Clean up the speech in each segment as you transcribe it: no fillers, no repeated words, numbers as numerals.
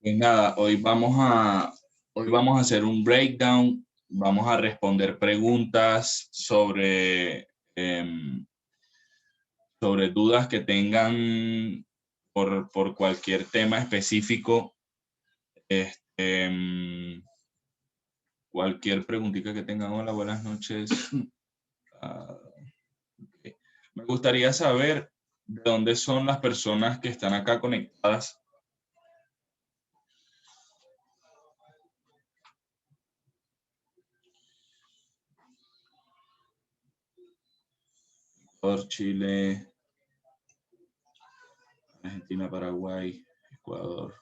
Pues nada, hoy vamos a hacer un breakdown, vamos a responder preguntas sobre dudas que tengan por cualquier tema específico. Cualquier preguntita que tengan. Hola, buenas noches. Okay. Me gustaría saber de dónde son las personas que están acá conectadas. Por Chile, Argentina, Paraguay, Ecuador.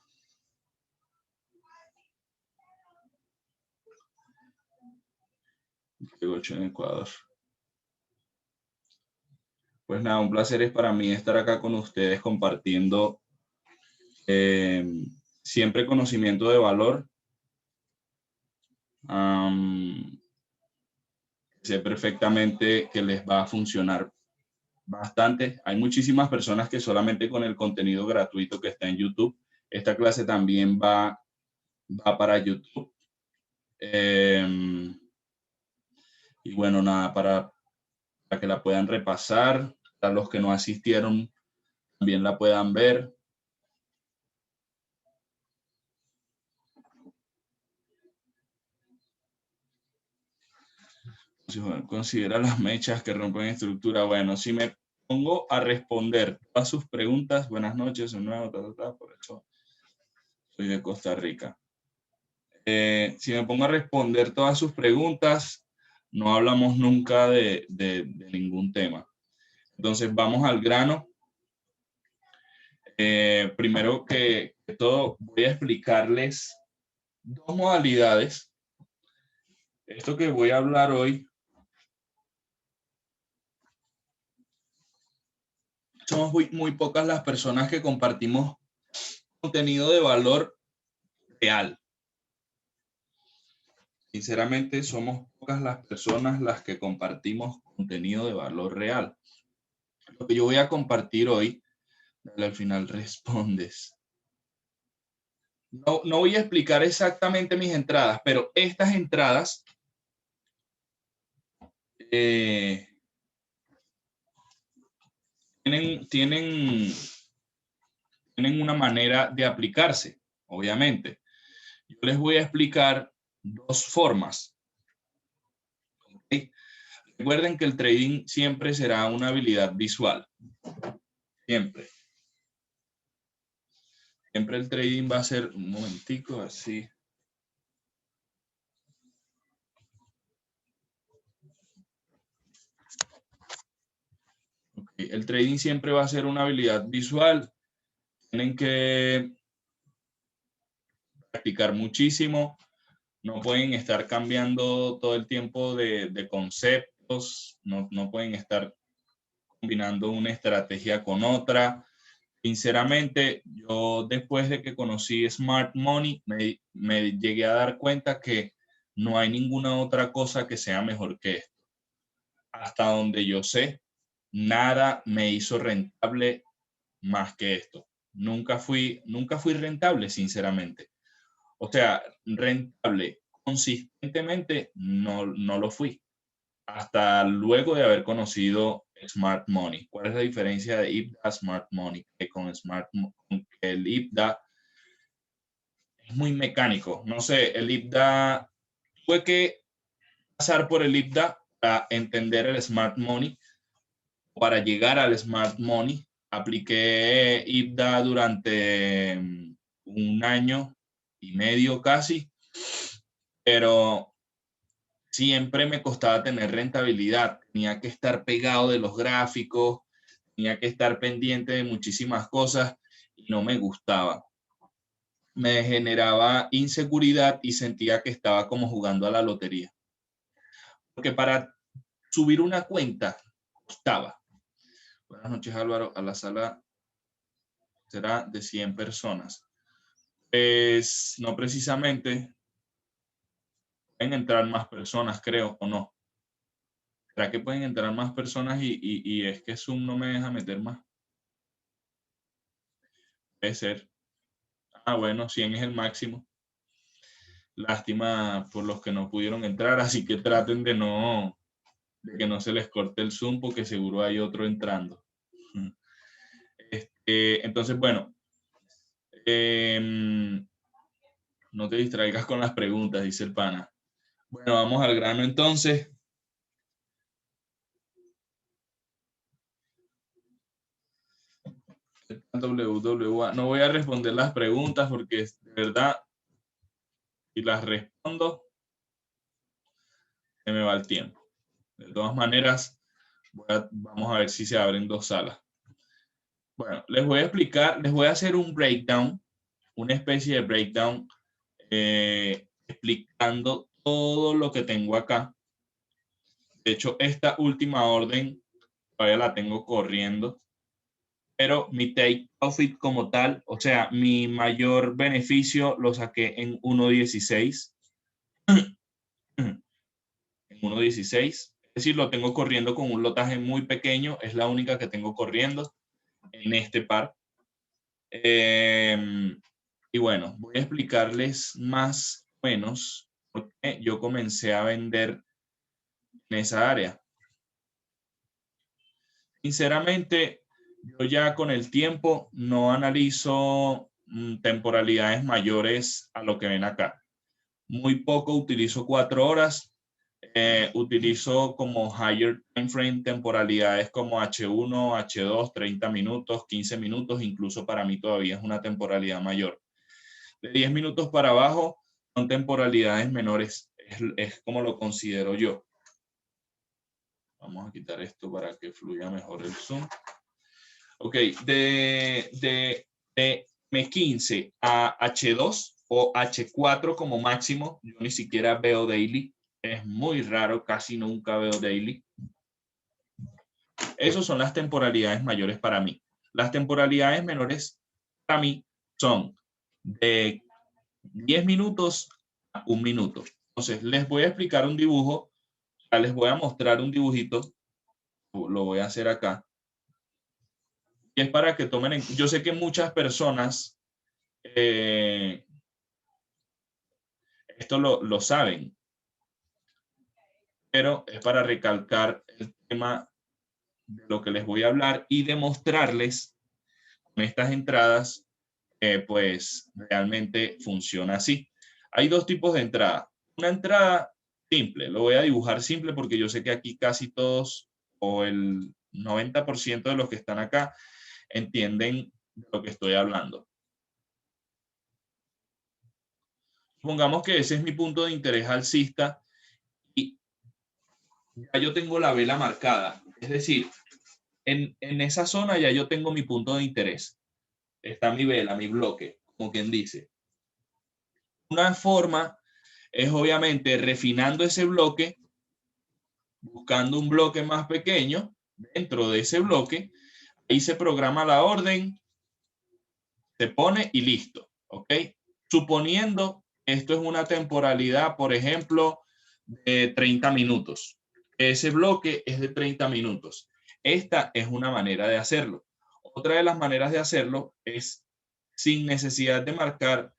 En Ecuador. Pues nada, un placer es para mí estar acá con ustedes compartiendo eh, siempre conocimiento de valor. Sé perfectamente que les va a funcionar bastante. Hay muchísimas personas que solamente con el contenido gratuito que está en YouTube, esta clase también va para YouTube. Y bueno, nada, para que la puedan repasar, para los que no asistieron también la puedan ver. Considera las mechas que rompen estructura. Bueno, si me pongo a responder todas sus preguntas, buenas noches, un nuevo, por eso soy de Costa Rica. Si me pongo a responder todas sus preguntas, no hablamos nunca de ningún tema. Entonces, vamos al grano. Primero que todo, voy a explicarles dos modalidades. Esto que voy a hablar hoy somos muy pocas las personas que compartimos contenido de valor real. Sinceramente, somos pocas las personas las que compartimos contenido de valor real. Lo que yo voy a compartir hoy, al final respondes. No voy a explicar exactamente mis entradas, pero estas entradas tienen una manera de aplicarse, obviamente. Yo les voy a explicar dos formas. ¿Okay? Recuerden que el trading siempre será una habilidad visual. Siempre. Siempre el trading va a ser, un momentico, así. Okay. El trading siempre va a ser una habilidad visual. Tienen que practicar muchísimo. No pueden estar cambiando todo el tiempo de conceptos. No pueden estar combinando una estrategia con otra. Sinceramente, yo después de que conocí Smart Money, me llegué a dar cuenta que no hay ninguna otra cosa que sea mejor que esto. Hasta donde yo sé, nada me hizo rentable más que esto. Nunca fui rentable, sinceramente. O sea, rentable consistentemente no lo fui. Hasta luego de haber conocido Smart Money. ¿Cuál es la diferencia de IPDA a Smart Money? Que con el IPDA es muy mecánico. No sé, el IPDA, tuve que pasar por el IPDA para entender el Smart Money. Para llegar al Smart Money, apliqué IPDA durante un año y medio casi, pero siempre me costaba tener rentabilidad. Tenía que estar pegado de los gráficos, tenía que estar pendiente de muchísimas cosas y no me gustaba. Me generaba inseguridad y sentía que estaba como jugando a la lotería. Porque para subir una cuenta costaba. Buenas noches, Álvaro. A la sala será de 100 personas. Pues no precisamente. Pueden entrar más personas, creo, o no. ¿Será que pueden entrar más personas y es que Zoom no me deja meter más? Puede ser. Ah, bueno, 100 es el máximo. Lástima por los que no pudieron entrar, así que traten de que no se les corte el Zoom porque seguro hay otro entrando. Entonces, bueno, no te distraigas con las preguntas, dice el pana. Bueno, vamos al grano entonces. WWA. No voy a responder las preguntas porque de verdad, si las respondo, se me va el tiempo. De todas maneras, vamos a ver si se abren dos salas. Bueno, les voy a explicar, les voy a hacer un breakdown, una especie de breakdown, explicando todo lo que tengo acá. De hecho, esta última orden todavía la tengo corriendo, pero mi take profit como tal, o sea, mi mayor beneficio lo saqué en 1.16. En 1.16. Es decir, lo tengo corriendo con un lotaje muy pequeño, es la única que tengo corriendo en este par. Y bueno, voy a explicarles más o menos por qué yo comencé a vender en esa área. Sinceramente, yo ya con el tiempo no analizo temporalidades mayores a lo que ven acá. Muy poco utilizo 4 horas. Utilizo como higher time frame temporalidades como H1, H2, 30 minutos, 15 minutos, incluso para mí todavía es una temporalidad mayor. De 10 minutos para abajo son temporalidades menores, es como lo considero yo. Vamos a quitar esto para que fluya mejor el Zoom. Ok, de M15 a H2 o H4 como máximo, yo ni siquiera veo daily. Es muy raro, casi nunca veo daily. Esas son las temporalidades mayores para mí. Las temporalidades menores para mí son de 10 minutos a 1 minuto. Entonces, les voy a explicar un dibujo. Les voy a mostrar un dibujito. Lo voy a hacer acá. Y es para que tomen en... Yo sé que muchas personas esto lo saben, pero es para recalcar el tema de lo que les voy a hablar y demostrarles con estas entradas, pues realmente funciona así. Hay dos tipos de entrada. Una entrada simple, lo voy a dibujar simple porque yo sé que aquí casi todos o el 90% de los que están acá entienden de lo que estoy hablando. Supongamos que ese es mi punto de interés alcista y ya yo tengo la vela marcada. Es decir, en esa zona ya yo tengo mi punto de interés. Está mi vela, mi bloque, como quien dice. Una forma es obviamente refinando ese bloque, buscando un bloque más pequeño dentro de ese bloque. Ahí se programa la orden, se pone y listo. ¿Ok? Suponiendo esto es una temporalidad, por ejemplo, de 30 minutos. Ese bloque es de 30 minutos. Esta es una manera de hacerlo. Otra de las maneras de hacerlo es sin necesidad de marcar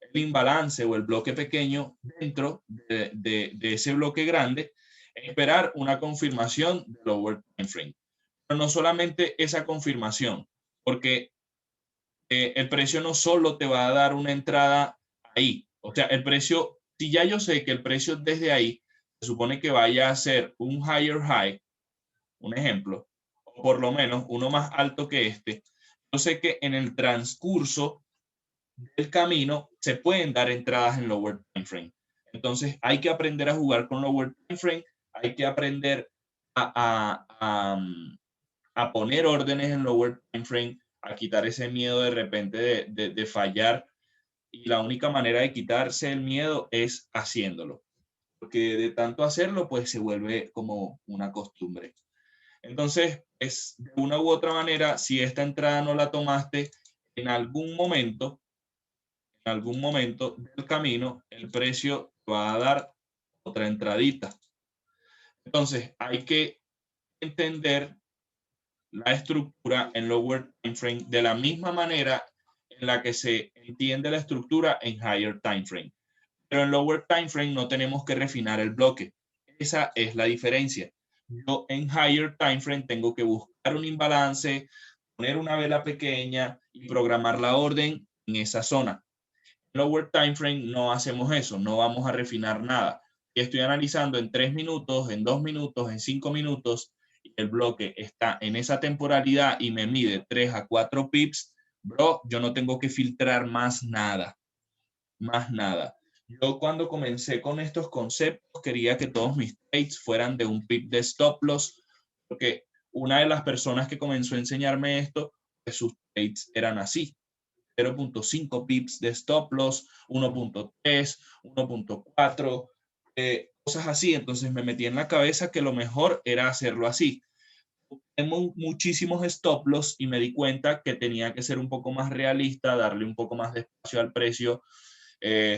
el imbalance o el bloque pequeño dentro de ese bloque grande, esperar una confirmación de lower time frame. Pero no solamente esa confirmación, porque el precio no solo te va a dar una entrada ahí. O sea, el precio, si ya yo sé que el precio desde ahí se supone que vaya a ser un higher high, un ejemplo, o por lo menos uno más alto que este, yo sé que en el transcurso del camino se pueden dar entradas en lower time frame. Entonces hay que aprender a jugar con lower time frame, hay que aprender a poner órdenes en lower time frame, a quitar ese miedo de repente de fallar. Y la única manera de quitarse el miedo es haciéndolo. Porque de tanto hacerlo, pues se vuelve como una costumbre. Entonces, es de una u otra manera, si esta entrada no la tomaste, en algún momento del camino, el precio va a dar otra entradita. Entonces, hay que entender la estructura en lower time frame de la misma manera en la que se entiende la estructura en higher time frame. Pero en lower time frame no tenemos que refinar el bloque. Esa es la diferencia. Yo en higher time frame tengo que buscar un imbalance, poner una vela pequeña y programar la orden en esa zona. En lower time frame no hacemos eso, no vamos a refinar nada. Y estoy analizando en 3 minutos, en 2 minutos, en 5 minutos, y el bloque está en esa temporalidad y me mide 3 a 4 pips, bro, yo no tengo que filtrar más nada. Más nada. Yo cuando comencé con estos conceptos quería que todos mis trades fueran de un pip de stop loss, porque una de las personas que comenzó a enseñarme esto, pues sus trades eran así. 0.5 pips de stop loss, 1.3, 1.4, cosas así. Entonces me metí en la cabeza que lo mejor era hacerlo así. Tengo muchísimos stop loss y me di cuenta que tenía que ser un poco más realista, darle un poco más de espacio al precio.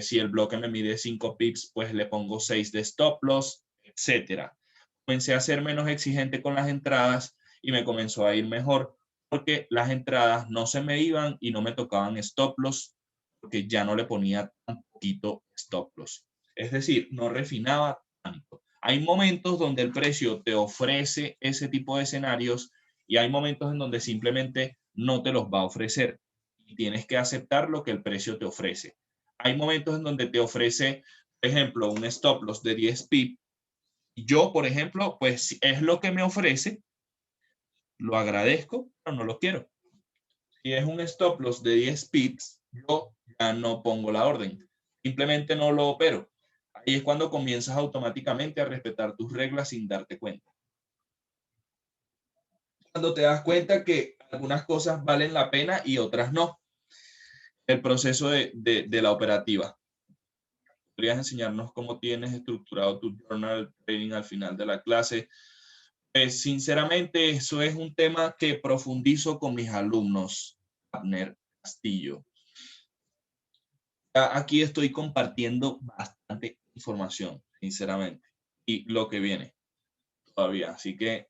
Si el bloque me mide 5 pips, pues le pongo 6 de stop loss, etcétera. Comencé a ser menos exigente con las entradas y me comenzó a ir mejor porque las entradas no se me iban y no me tocaban stop loss porque ya no le ponía tan poquito stop loss. Es decir, no refinaba tanto. Hay momentos donde el precio te ofrece ese tipo de escenarios y hay momentos en donde simplemente no te los va a ofrecer y tienes que aceptar lo que el precio te ofrece. Hay momentos en donde te ofrece, por ejemplo, un stop loss de 10 pips. Yo, por ejemplo, pues es lo que me ofrece, lo agradezco, pero no lo quiero. Si es un stop loss de 10 pips, yo ya no pongo la orden. Simplemente no lo opero. Ahí es cuando comienzas automáticamente a respetar tus reglas sin darte cuenta. Cuando te das cuenta que algunas cosas valen la pena y otras no. El proceso de la operativa. ¿Podrías enseñarnos cómo tienes estructurado tu journal trading al final de la clase? Sinceramente, eso es un tema que profundizo con mis alumnos, Abner Castillo. Aquí estoy compartiendo bastante información, sinceramente, y lo que viene todavía. Así que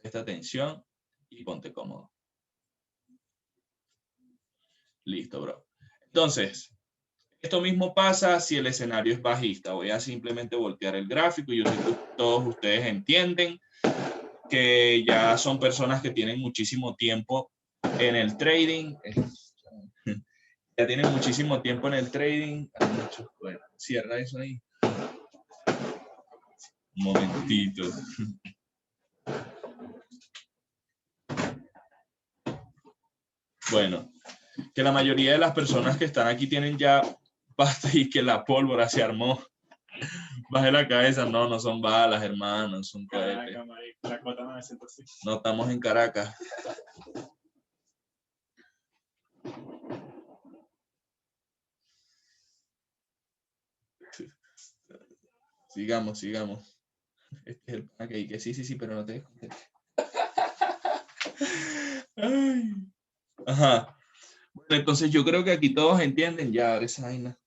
presta atención y ponte cómodo. Listo, bro. Entonces, esto mismo pasa si el escenario es bajista. Voy a simplemente voltear el gráfico y yo sé que todos ustedes entienden que ya son personas que tienen muchísimo tiempo en el trading. Ya tienen muchísimo tiempo en el trading. Bueno, cierra eso ahí. Un momentito. Bueno, que la mayoría de las personas que están aquí tienen ya basta y que la pólvora se armó. Baje la cabeza, no, no son balas, hermanos, son cohetes. No estamos en Caracas. Sigamos, sigamos. Este es el pan que sí, pero no te desconcentres. Ajá. Bueno, entonces yo creo que aquí todos entienden ya esa vaina.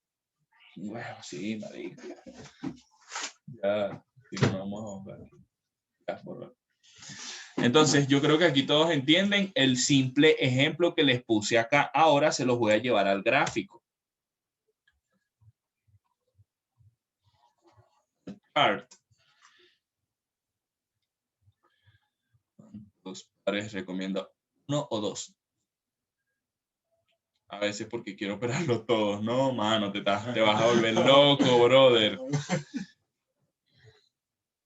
Bueno, sí, marica. Ya, si no vamos a jugar. Ya, borrar. Entonces yo creo que aquí todos entienden el simple ejemplo que les puse acá. Ahora se los voy a llevar al gráfico. Chart. Dos pares recomiendo uno o dos. A veces porque quiero operarlo todos. No, mano, te vas a volver loco, brother.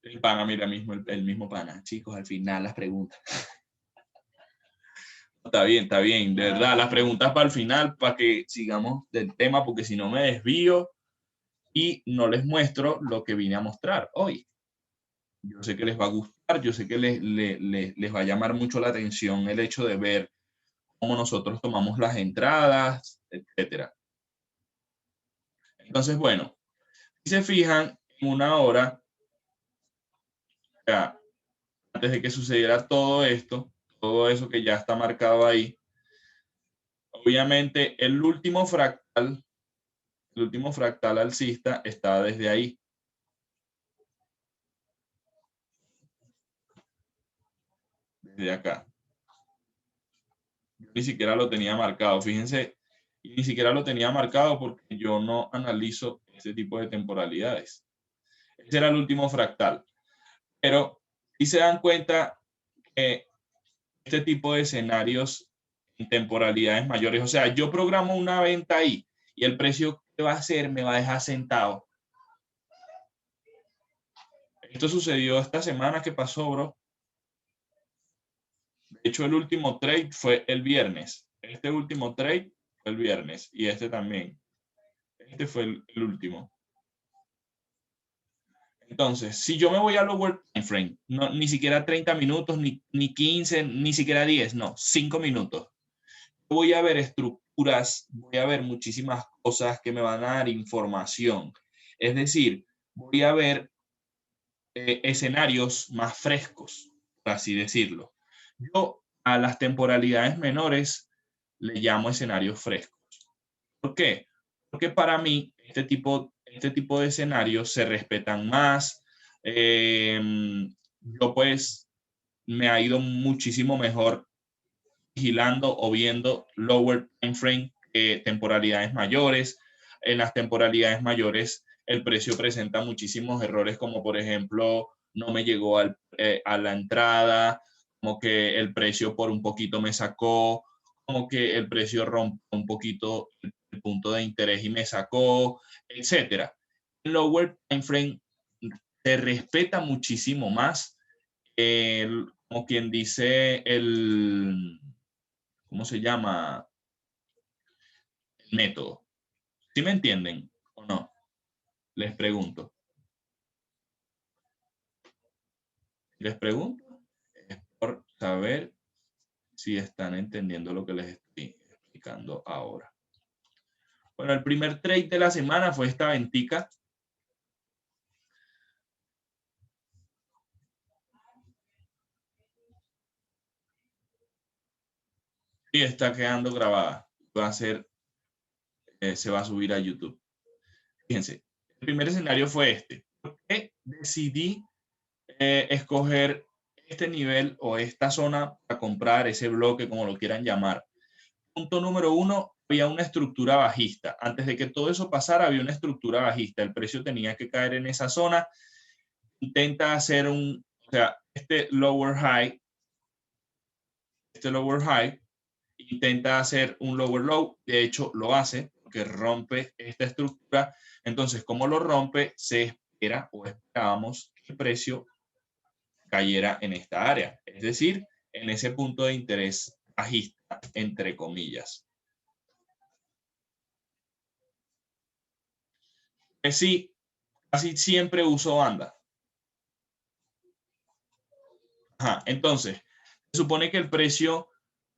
El pana, mira, el mismo pana. Chicos, al final las preguntas. Está bien, de verdad. Las preguntas para el final, para que sigamos del tema, porque si no me desvío y no les muestro lo que vine a mostrar hoy. Yo sé que les va a gustar, yo sé que les va a llamar mucho la atención el hecho de ver cómo nosotros tomamos las entradas, etcétera. Entonces, bueno, si se fijan, en una hora, ya, antes de que sucediera todo esto, todo eso que ya está marcado ahí, obviamente el último fractal alcista está desde ahí. Desde acá. Yo ni siquiera lo tenía marcado. Fíjense Y ni siquiera lo tenía marcado porque yo no analizo este tipo de temporalidades. Ese era el último fractal. Pero si se dan cuenta que este tipo de escenarios en temporalidades mayores, o sea, yo programo una venta ahí y el precio que va a hacer me va a dejar sentado. Esto sucedió esta semana que pasó, bro. De hecho, el último trade fue el viernes. Este último trade fue el viernes y este también. Este fue el último. Entonces, si yo me voy a lower time frame, no, ni siquiera 30 minutos, ni 15, ni siquiera 10, no, 5 minutos. Voy a ver estructuras, voy a ver muchísimas cosas que me van a dar información. Es decir, voy a ver escenarios más frescos, por así decirlo. Yo a las temporalidades menores le llamo escenarios frescos. ¿Por qué? Porque para mí este tipo de escenarios se respetan más. Yo pues me ha ido muchísimo mejor vigilando o viendo lower time frame que temporalidades mayores. En las temporalidades mayores el precio presenta muchísimos errores, como por ejemplo no me llegó a la entrada, como que el precio por un poquito me sacó, como que el precio rompe un poquito el punto de interés y me sacó, etcétera. En lower time frame se respeta muchísimo más como quien dice ¿cómo se llama? El método. ¿Sí me entienden o no? Les pregunto. Les pregunto es por saber si están entendiendo lo que les estoy explicando ahora. Bueno, el primer trade de la semana fue esta ventica. Y está quedando grabada. Va a ser, se va a subir a YouTube. Fíjense, el primer escenario fue este. ¿Por qué decidí escoger este nivel o esta zona para comprar ese bloque, como lo quieran llamar? Punto número uno, había una estructura bajista. Antes de que todo eso pasara, había una estructura bajista. El precio tenía que caer en esa zona. Intenta hacer o sea, este lower high, intenta hacer un lower low. De hecho, lo hace porque rompe esta estructura. Entonces, como lo rompe, se espera o esperábamos que el precio cayera en esta área. Es decir, en ese punto de interés bajista, entre comillas. Sí, casi siempre uso banda. Ajá, entonces, se supone que el precio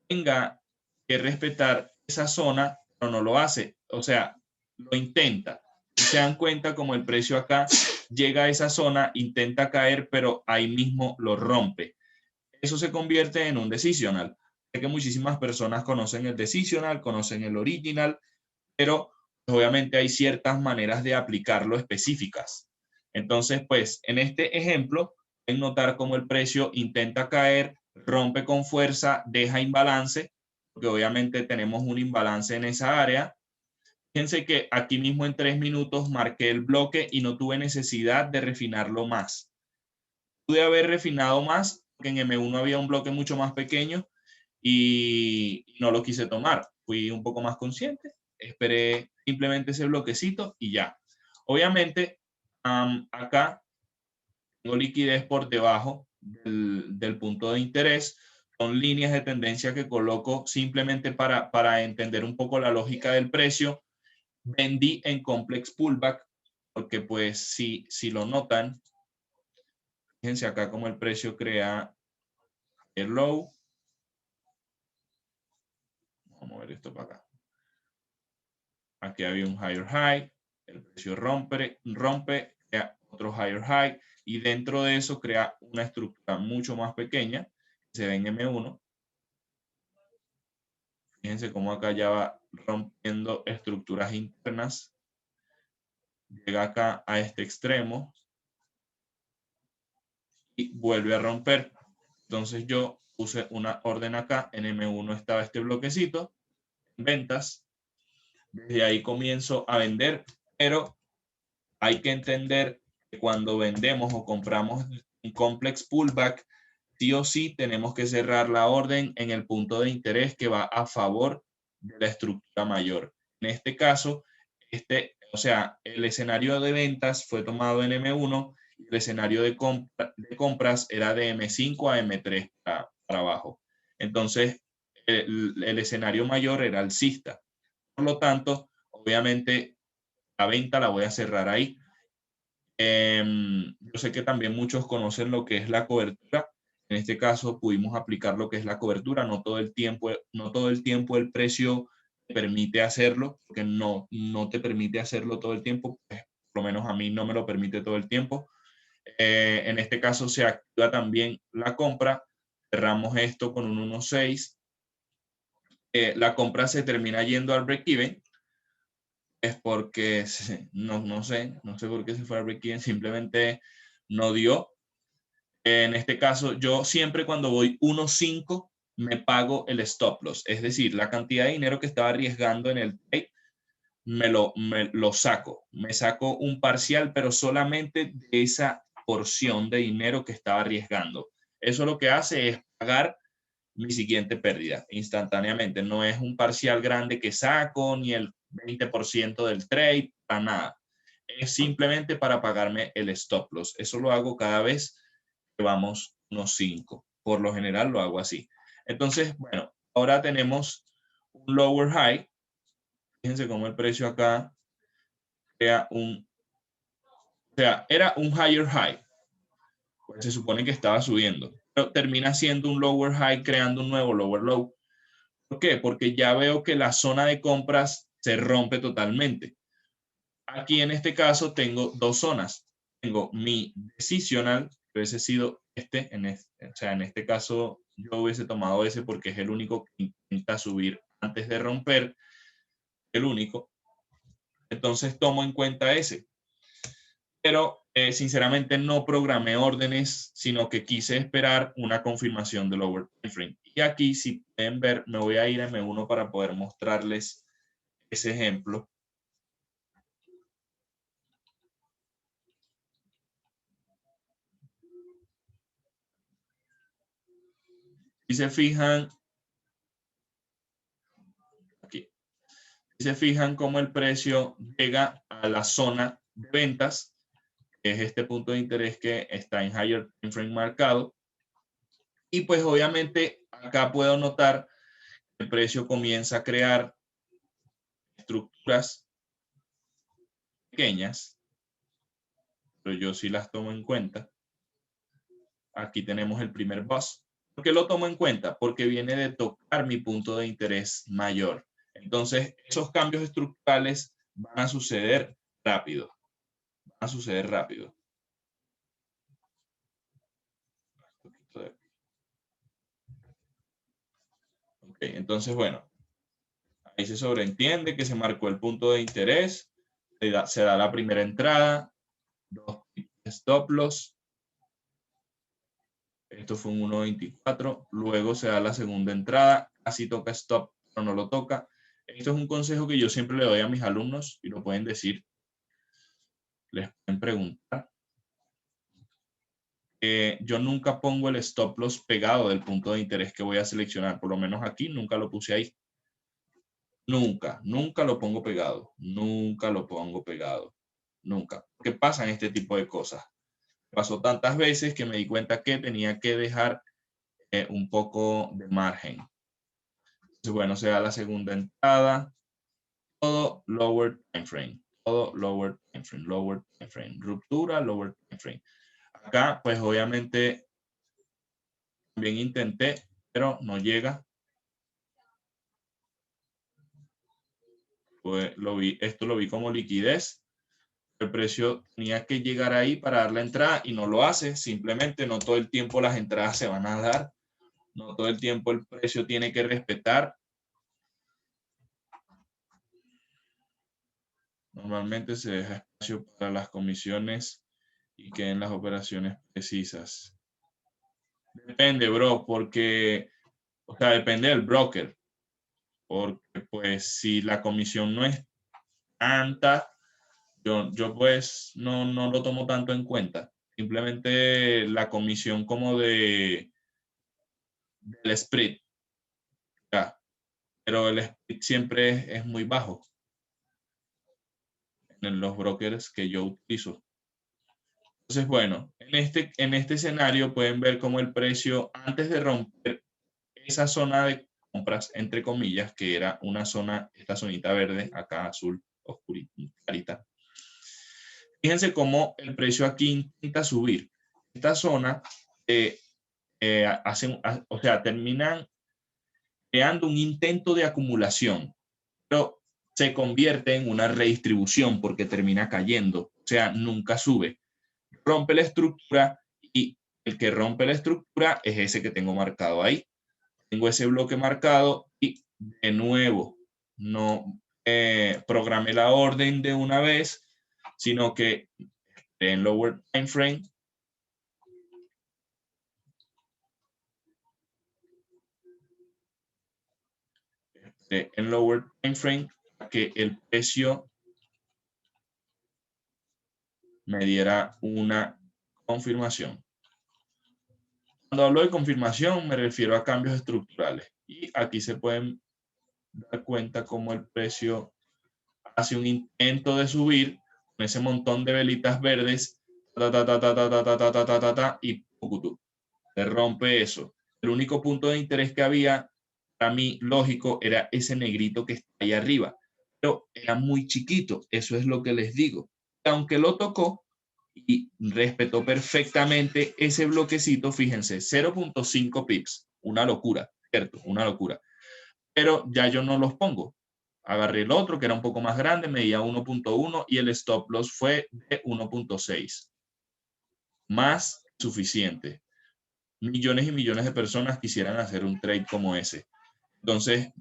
tenga que respetar esa zona, pero no lo hace. O sea, lo intenta. Y se dan cuenta como el precio acá llega a esa zona, intenta caer, pero ahí mismo lo rompe. Eso se convierte en un decisional. Sé que muchísimas personas conocen el decisional, conocen el original, pero pues, obviamente hay ciertas maneras de aplicarlo específicas. Entonces, pues en este ejemplo, pueden notar cómo el precio intenta caer, rompe con fuerza, deja imbalance, porque obviamente tenemos un imbalance en esa área. Fíjense que aquí mismo en 3 minutos marqué el bloque y no tuve necesidad de refinarlo más. Pude haber refinado más, porque en M1 había un bloque mucho más pequeño y no lo quise tomar. Fui un poco más consciente, esperé simplemente ese bloquecito y ya. Obviamente, acá tengo liquidez por debajo del punto de interés. Son líneas de tendencia que coloco simplemente para entender un poco la lógica del precio. Vendí en complex pullback porque pues si lo notan, fíjense acá como el precio crea el low. Vamos a mover esto para acá. Aquí había un higher high, el precio rompe, crea otro higher high y dentro de eso crea una estructura mucho más pequeña, se ve en M1. Fíjense cómo acá ya va rompiendo estructuras internas, llega acá a este extremo y vuelve a romper. Entonces yo puse una orden acá, en M1 estaba este bloquecito, ventas, desde ahí comienzo a vender, pero hay que entender que cuando vendemos o compramos un complex pullback, sí o sí tenemos que cerrar la orden en el punto de interés que va a favor de la estructura mayor. En este caso, o sea, el escenario de ventas fue tomado en M1 y el escenario de compras era de M5 a M3 para abajo. Entonces, el escenario mayor era alcista. Por lo tanto, obviamente, la venta la voy a cerrar ahí. Yo sé que también muchos conocen lo que es la cobertura. En este caso pudimos aplicar lo que es la cobertura. No todo el tiempo el precio te permite hacerlo, porque no te permite hacerlo todo el tiempo. Pues, por lo menos a mí no me lo permite todo el tiempo. En este caso se activa también la compra. Cerramos esto con un 1.6. La compra se termina yendo al break-even. Es porque no sé por qué se fue al break-even, simplemente no dio. En este caso, yo siempre cuando voy 1.5 me pago el stop loss, es decir, la cantidad de dinero que estaba arriesgando en el trade me lo saco. Me saco un parcial, pero solamente de esa porción de dinero que estaba arriesgando. Eso lo que hace es pagar mi siguiente pérdida instantáneamente. No es un parcial grande que saco, ni el 20% del trade, para nada. Es simplemente para pagarme el stop loss. Eso lo hago cada vez que vamos unos 5. Por lo general lo hago así. Entonces, bueno, ahora tenemos un lower high. Fíjense cómo el precio acá crea era un higher high. Pues se supone que estaba subiendo, pero termina siendo un lower high creando un nuevo lower low. ¿Por qué? Porque ya veo que la zona de compras se rompe totalmente. Aquí en este caso tengo dos zonas. Tengo mi decisional, que hubiese sido o sea, en este caso yo hubiese tomado ese porque es el único que intenta subir antes de romper, el único. Entonces tomo en cuenta ese. Pero sinceramente no programé órdenes, sino que quise esperar una confirmación del lower time frame. Y aquí, si pueden ver, me voy a ir a M1 para poder mostrarles ese ejemplo. Si se fijan, aquí, si se fijan cómo el precio llega a la zona de ventas, que es este punto de interés que está en higher time frame marcado. Y pues obviamente acá puedo notar que el precio comienza a crear estructuras pequeñas, pero yo sí las tomo en cuenta. Aquí tenemos el primer bus. ¿Por qué lo tomo en cuenta? Porque viene de tocar mi punto de interés mayor. Entonces, esos cambios estructurales van a suceder rápido. Van a suceder rápido. Ok, entonces, bueno, ahí se sobreentiende que se marcó el punto de interés, se da la primera entrada, 2 stop loss. Esto fue un 1.24. Luego se da la segunda entrada, casi toca stop, pero no lo toca. Esto es un consejo que yo siempre le doy a mis alumnos y lo pueden decir. Les pueden preguntar. Yo nunca pongo el stop loss pegado del punto de interés que voy a seleccionar. Por lo menos aquí nunca lo puse ahí. Nunca lo pongo pegado. Nunca lo pongo pegado. Nunca. ¿Qué pasa en este tipo de cosas? Pasó tantas veces que me di cuenta que tenía que dejar un poco de margen. Entonces, bueno, se da la segunda entrada. Todo lower time frame. Todo lower time frame. Lower time frame. Ruptura, lower time frame. Acá, pues obviamente, también intenté, pero no llega. Pues esto lo vi como liquidez. El precio tenía que llegar ahí para dar la entrada y no lo hace. Simplemente no todo el tiempo las entradas se van a dar. No todo el tiempo el precio tiene que respetar. Normalmente se deja espacio para las comisiones y queden las operaciones precisas. Depende, bro, porque, o sea, depende del broker. porque pues si la comisión no es tanta, yo pues no lo tomo tanto en cuenta. Simplemente la comisión como del split, ya. Pero el split siempre es muy bajo en los brokers que yo utilizo. Entonces, bueno, en este escenario pueden ver cómo el precio, antes de romper esa zona de compras, entre comillas, que era una zona, esta zonita verde, acá azul, oscurita, clarita. Fíjense cómo el precio aquí intenta subir. Esta zona o sea, terminan creando un intento de acumulación, pero se convierte en una redistribución porque termina cayendo, o sea, nunca sube. Rompe la estructura y el que rompe la estructura es ese que tengo marcado ahí. Tengo ese bloque marcado y de nuevo no programé la orden de una vez, sino que en lower time frame en lower time frame que el precio me diera una confirmación. Cuando hablo de confirmación me refiero a cambios estructurales y aquí se pueden dar cuenta cómo el precio hace un intento de subir con ese montón de velitas verdes y se rompe eso. El único punto de interés que había para mí lógico era ese negrito que está ahí arriba, pero era muy chiquito, eso es lo que les digo. Aunque lo tocó y respetó perfectamente ese bloquecito, fíjense, 0.5 pips, una locura, ¿cierto? Una locura. Pero ya yo no los pongo. Agarré el otro que era un poco más grande, medía 1.1 y el stop loss fue de 1.6. Más suficiente. Millones y millones de personas quisieran hacer un trade como ese. Entonces,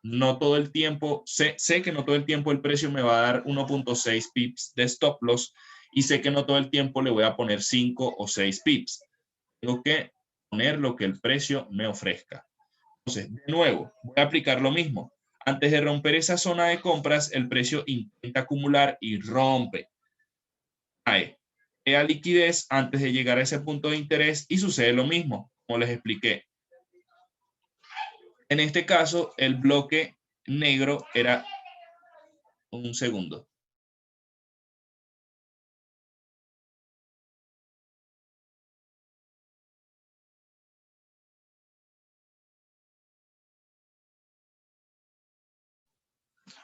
no todo el tiempo, sé que no todo el tiempo el precio me va a dar 1.6 pips de stop loss y sé que no todo el tiempo le voy a poner 5 o 6 pips. Tengo que poner lo que el precio me ofrezca. Entonces, de nuevo, voy a aplicar lo mismo. Antes de romper esa zona de compras, el precio intenta acumular y rompe. Crea liquidez antes de llegar a ese punto de interés y sucede lo mismo, como les expliqué. En este caso, el bloque negro era un segundo.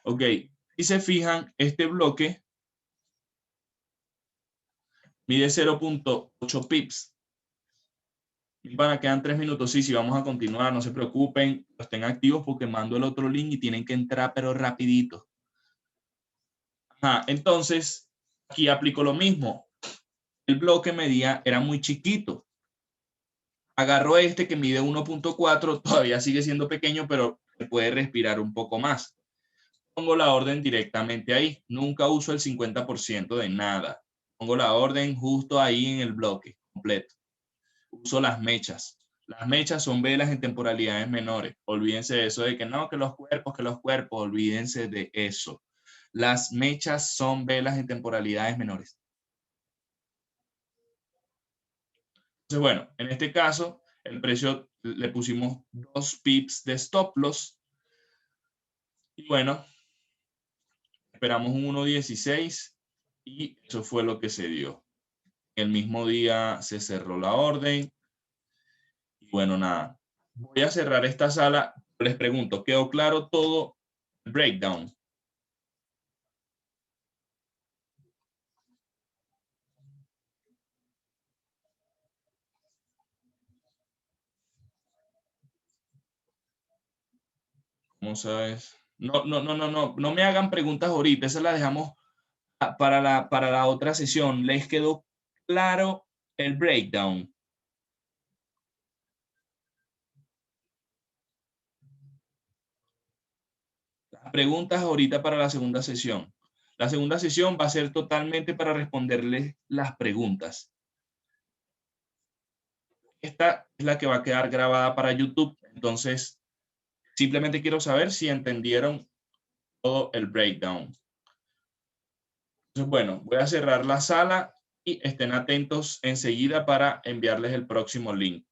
Ok, si se fijan, este bloque mide 0.8 pips. Van quedan 3 minutos. Sí, vamos a continuar, no se preocupen, estén activos porque mando el otro link y tienen que entrar, pero rapidito. Entonces, aquí aplico lo mismo. El bloque medía, era muy chiquito. Agarro este que mide 1.4, todavía sigue siendo pequeño, pero se puede respirar un poco más. Pongo la orden directamente ahí. Nunca uso el 50% de nada. Pongo la orden justo ahí en el bloque completo. Uso las mechas. Las mechas son velas en temporalidades menores. Olvídense de eso de que no, que los cuerpos, olvídense de eso. Las mechas son velas en temporalidades menores. Entonces, bueno, en este caso, el precio le pusimos 2 pips de stop loss. Y bueno, esperamos un 1.16 y eso fue lo que se dio. El mismo día se cerró la orden. Y bueno, nada. Voy a cerrar esta sala. Les pregunto, ¿quedó claro todo el breakdown? ¿Cómo sabes? No me hagan preguntas ahorita. Esa la dejamos para la otra sesión. ¿Les quedó claro el breakdown? Las preguntas ahorita para la segunda sesión. La segunda sesión va a ser totalmente para responderles las preguntas. Esta es la que va a quedar grabada para YouTube. Entonces, Simplemente quiero saber si entendieron todo el breakdown. Entonces, bueno, voy a cerrar la sala y estén atentos enseguida para enviarles el próximo link.